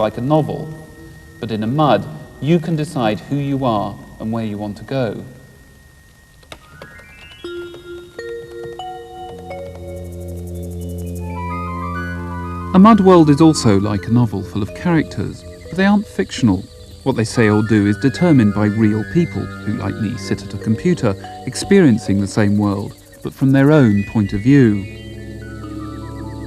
like a novel, but in a mud, you can decide who you are and where you want to go. A mud world is also like a novel full of characters, but they aren't fictional. What they say or do is determined by real people who, like me, sit at a computer, experiencing the same world, but from their own point of view.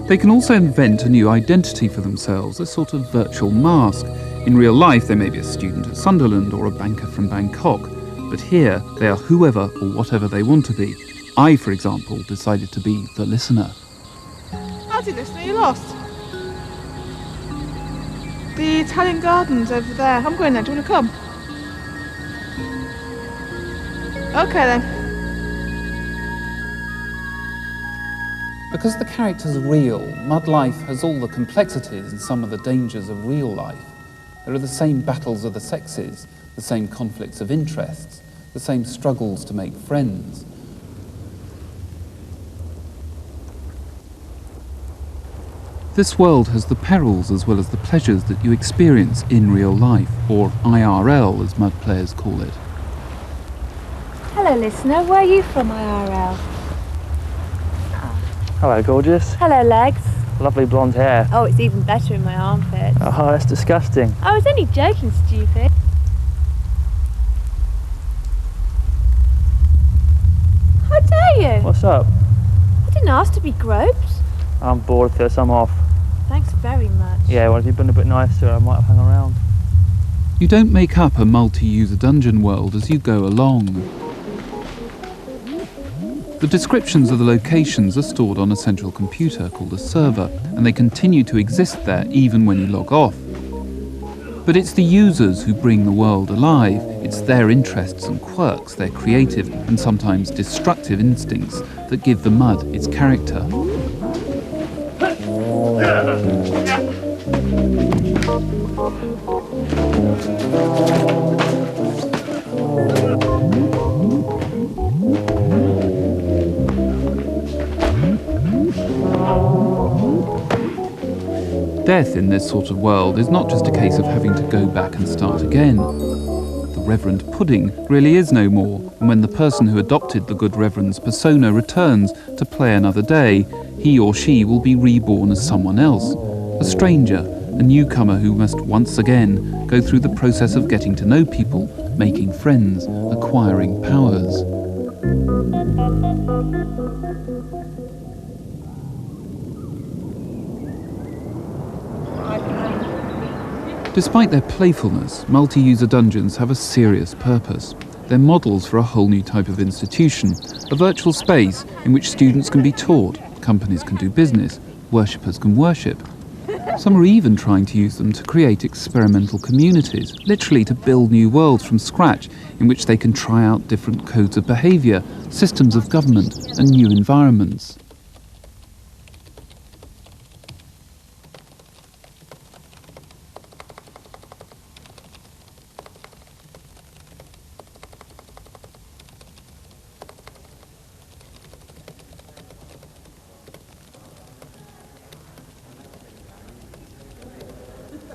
They can also invent a new identity for themselves, a sort of virtual mask. In real life, they may be a student at Sunderland or a banker from Bangkok, but here they are whoever or whatever they want to be. I, for example, decided to be the listener. Howdy, listener, you lost? The Italian gardens over there. I'm going there. Do you want to come? Okay then. Because the characters are real, mud life has all the complexities and some of the dangers of real life. There are the same battles of the sexes, the same conflicts of interests, the same struggles to make friends. This world has the perils as well as the pleasures that you experience in real life, or IRL as mud players call it. Hello listener, where are you from IRL? Hello, gorgeous. Hello legs. Lovely blonde hair. Oh, it's even better in my armpits. Oh, that's disgusting. I was only joking, stupid. How dare you? What's up? I didn't ask to be groped. I'm bored, Phil, I'm off. Thanks very much. Yeah, well, if you'd been a bit nicer, I might have hung around. You don't make up a multi-user dungeon world as you go along. The descriptions of the locations are stored on a central computer called a server, and they continue to exist there even when you log off. But it's the users who bring the world alive. It's their interests and quirks, their creative and sometimes destructive instincts that give the mud its character. Death in this sort of world is not just a case of having to go back and start again. The Reverend Pudding really is no more, and when the person who adopted the Good Reverend's persona returns to play another day, he or she will be reborn as someone else, a stranger, a newcomer who must once again go through the process of getting to know people, making friends, acquiring powers. Despite their playfulness, multi-user dungeons have a serious purpose. They're models for a whole new type of institution, a virtual space in which students can be taught, companies can do business, worshippers can worship. Some are even trying to use them to create experimental communities, literally to build new worlds from scratch in which they can try out different codes of behaviour, systems of government and new environments.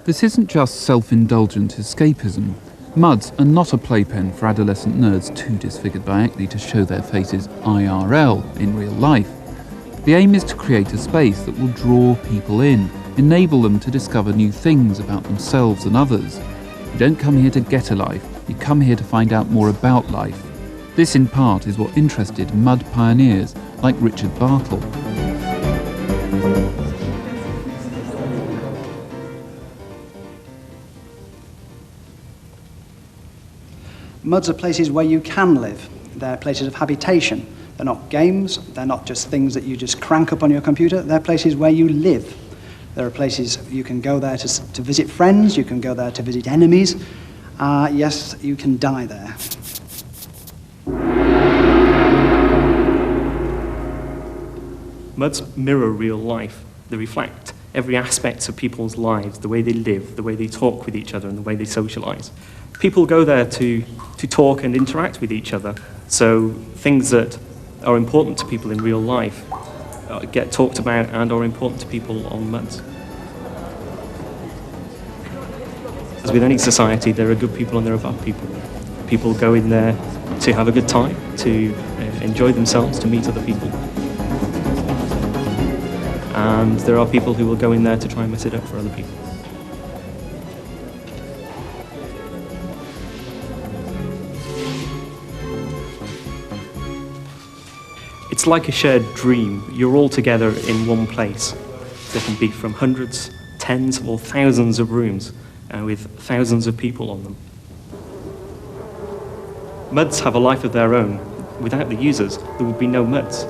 This isn't just self-indulgent escapism. Muds are not a playpen for adolescent nerds too disfigured by acne to show their faces IRL in real life. The aim is to create a space that will draw people in, enable them to discover new things about themselves and others. You don't come here to get a life, you come here to find out more about life. This in part is what interested mud pioneers like Richard Bartle. Muds are places where you can live. They're places of habitation. They're not games. They're not just things that you just crank up on your computer. They're places where you live. There are places you can go there to visit friends. You can go there to visit enemies. Yes, you can die there. Muds mirror real life. They reflect every aspect of people's lives, the way they live, the way they talk with each other, and the way they socialise. People go there to talk and interact with each other, so things that are important to people in real life get talked about and are important to people on Muds. As with any society, there are good people and there are bad people. People go in there to have a good time, to enjoy themselves, to meet other people. And there are people who will go in there to try and mess it up for other people. It's like a shared dream. You're all together in one place. There can be from hundreds, tens or thousands of rooms with thousands of people on them. MUDs have a life of their own. Without the users, there would be no MUDs.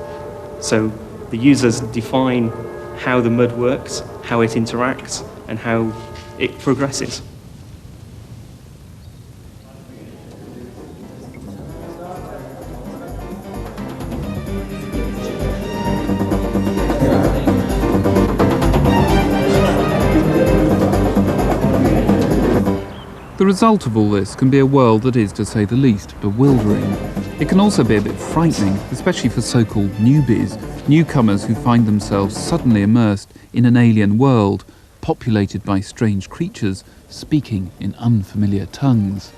So the users define how the MUD works, how it interacts, and how it progresses. The result of all this can be a world that is, to say the least, bewildering. It can also be a bit frightening, especially for so-called newbies, newcomers who find themselves suddenly immersed in an alien world, populated by strange creatures speaking in unfamiliar tongues.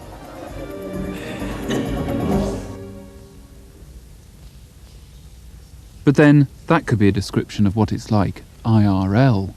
But then, that could be a description of what it's like IRL.